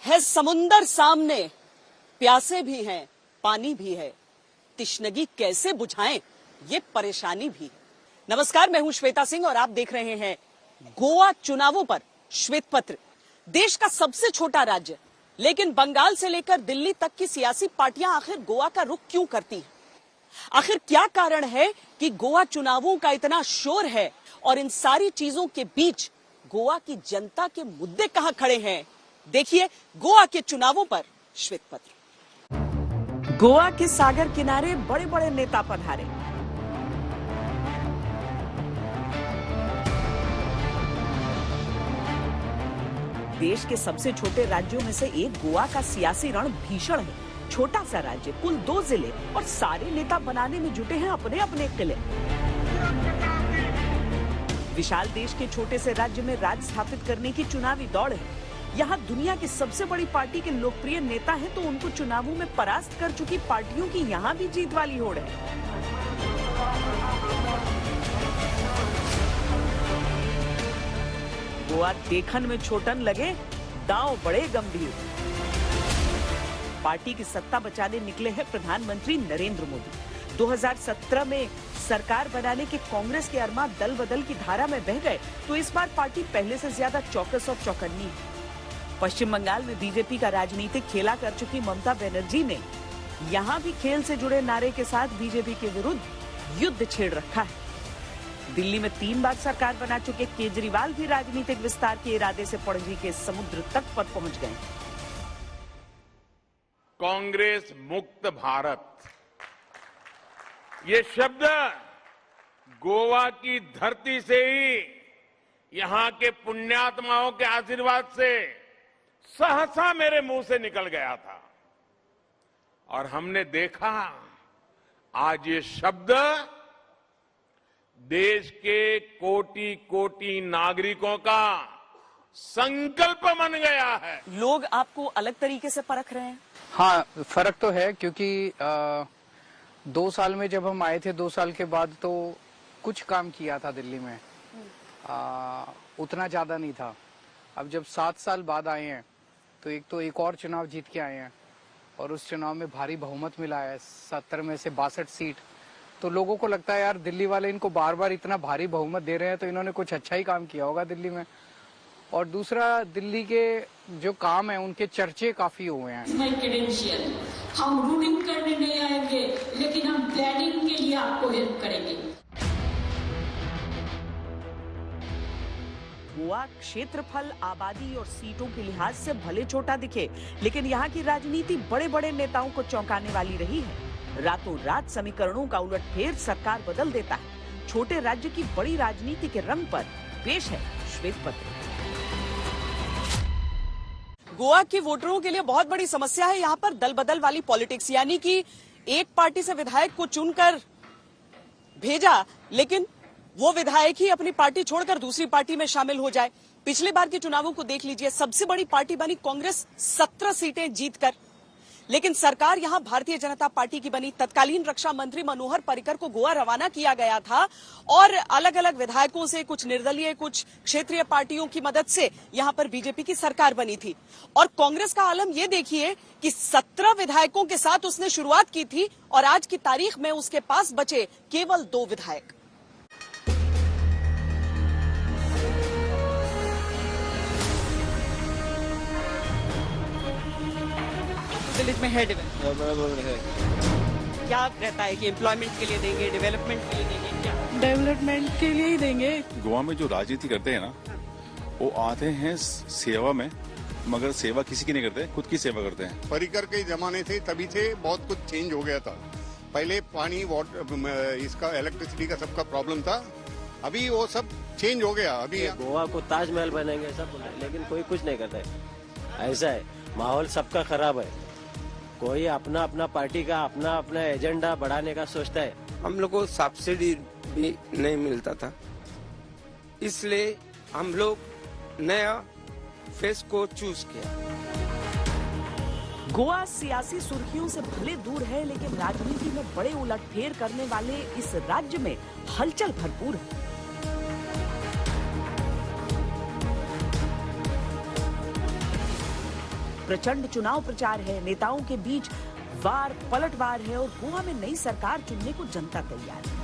है समुंदर सामने, प्यासे भी हैं, पानी भी है, तिश्नगी कैसे बुझाएं, ये परेशानी भी है। नमस्कार, मैं हूं श्वेता सिंह और आप देख रहे हैं गोवा चुनावों पर श्वेत पत्र। देश का सबसे छोटा राज्य, लेकिन बंगाल से लेकर दिल्ली तक की सियासी पार्टियां आखिर गोवा का रुख क्यों करती हैं? आखिर क्या कारण है कि गोवा चुनावों का इतना शोर है और इन सारी चीजों के बीच गोवा की जनता के मुद्दे कहां खड़े हैं? देखिए गोवा के चुनावों पर श्वेत पत्र। गोवा के सागर किनारे बड़े बड़े नेता पधारे। देश के सबसे छोटे राज्यों में से एक गोवा का सियासी रण भीषण है। छोटा सा राज्य, कुल 2 जिले और सारे नेता बनाने में जुटे हैं अपने अपने किले। विशाल देश के छोटे से राज्य में राज स्थापित करने की चुनावी दौड़ है। यहाँ दुनिया की सबसे बड़ी पार्टी के लोकप्रिय नेता हैं, तो उनको चुनावों में परास्त कर चुकी पार्टियों की यहाँ भी जीत वाली होड़ है। गोवा देखन में छोटन लगे, दांव बड़े गंभीर। पार्टी की सत्ता बचाने निकले हैं प्रधानमंत्री नरेंद्र मोदी। 2017 में सरकार बनाने के कांग्रेस के अरमा दल बदल की धारा में बह गए, तो इस बार पार्टी पहले से ज्यादा चौकस और चौकन्नी है। पश्चिम बंगाल में बीजेपी का राजनीतिक खेला कर चुकी ममता बनर्जी ने यहाँ भी खेल से जुड़े नारे के साथ बीजेपी के विरुद्ध युद्ध छेड़ रखा है। दिल्ली में 3 बार सरकार बना चुके केजरीवाल भी राजनीतिक विस्तार के इरादे से पणजी के समुद्र तट पर पहुंच गए। कांग्रेस मुक्त भारत, ये शब्द गोवा की धरती से ही, यहाँ के पुण्यात्माओं के आशीर्वाद से सहसा मेरे मुंह से निकल गया था और हमने देखा आज ये शब्द देश के कोटि कोटि नागरिकों का संकल्प बन गया है। लोग आपको अलग तरीके से परख रहे हैं? हाँ, फर्क तो है, क्योंकि 2 साल में जब हम आए थे, 2 साल के बाद तो कुछ काम किया था दिल्ली में, उतना ज्यादा नहीं था। अब जब 7 साल बाद आए हैं तो एक और चुनाव जीत के आए हैं और उस चुनाव में भारी बहुमत मिला है, 70 में से 62 सीट। तो लोगों को लगता है यार दिल्ली वाले इनको बार बार इतना भारी बहुमत दे रहे हैं, तो इन्होंने कुछ अच्छा ही काम किया होगा दिल्ली में। और दूसरा, दिल्ली के जो काम है उनके चर्चे काफी हुए हैं। हम रूलिंग करने नहीं आएंगे, लेकिन हम प्लानिंग के लिए आपको हेल्प करेंगे। गोवा क्षेत्रफल, आबादी और सीटों के लिहाज से भले छोटा दिखे, लेकिन यहाँ की राजनीति बड़े बड़े नेताओं को चौंकाने वाली रही है। रातों रात समीकरणों का उलटफेर सरकार बदल देता है। छोटे राज्य की बड़ी राजनीति के रंग पर पेश है श्वेत पत्र। गोवा के वोटरों के लिए बहुत बड़ी समस्या है यहाँ पर दल बदल वाली पॉलिटिक्स, यानी कि एक पार्टी से विधायक को चुनकर भेजा, लेकिन वो विधायक ही अपनी पार्टी छोड़कर दूसरी पार्टी में शामिल हो जाए। पिछले बार के चुनावों को देख लीजिए, सबसे बड़ी पार्टी बनी कांग्रेस 17 सीटें जीतकर, लेकिन सरकार यहां भारतीय जनता पार्टी की बनी। तत्कालीन रक्षा मंत्री मनोहर पर्रिकर को गोवा रवाना किया गया था और अलग अलग विधायकों से, कुछ निर्दलीय, कुछ क्षेत्रीय पार्टियों की मदद से यहां पर बीजेपी की सरकार बनी थी। और कांग्रेस का आलम ये देखिए कि 17 विधायकों के साथ उसने शुरुआत की थी और आज की तारीख में उसके पास बचे केवल 2 विधायक। विलेज में है क्या रहता है कि एम्प्लॉयमेंट के लिए देंगे, डेवलपमेंट के लिए देंगे? क्या डेवलपमेंट के लिए ही देंगे। गोवा में जो राजनीति करते हैं ना, वो आते हैं सेवा में, मगर सेवा किसी की नहीं करते, खुद की सेवा करते हैं। पर्रिकर के जमाने से तभी से बहुत कुछ चेंज हो गया था। पहले पानी, वाटर, इसका इलेक्ट्रिसिटी का सबका प्रॉब्लम था, अभी वो सब चेंज हो गया। अभी गोवा को ताजमहल बनाएंगे सब, लेकिन कोई कुछ नहीं करता है। ऐसा है, माहौल सबका खराब है। कोई अपना अपना पार्टी का अपना अपना एजेंडा बढ़ाने का सोचता है। हम लोग को सब्सिडी भी नहीं मिलता था, इसलिए हम लोग नया फेस को चूज किया। गोवा सियासी सुर्खियों से भले दूर है, लेकिन राजनीति में बड़े उलटफेर करने वाले इस राज्य में हलचल भरपूर है। प्रचंड चुनाव प्रचार है, नेताओं के बीच वार पलटवार है और गोवा में नई सरकार चुनने को जनता तैयार है।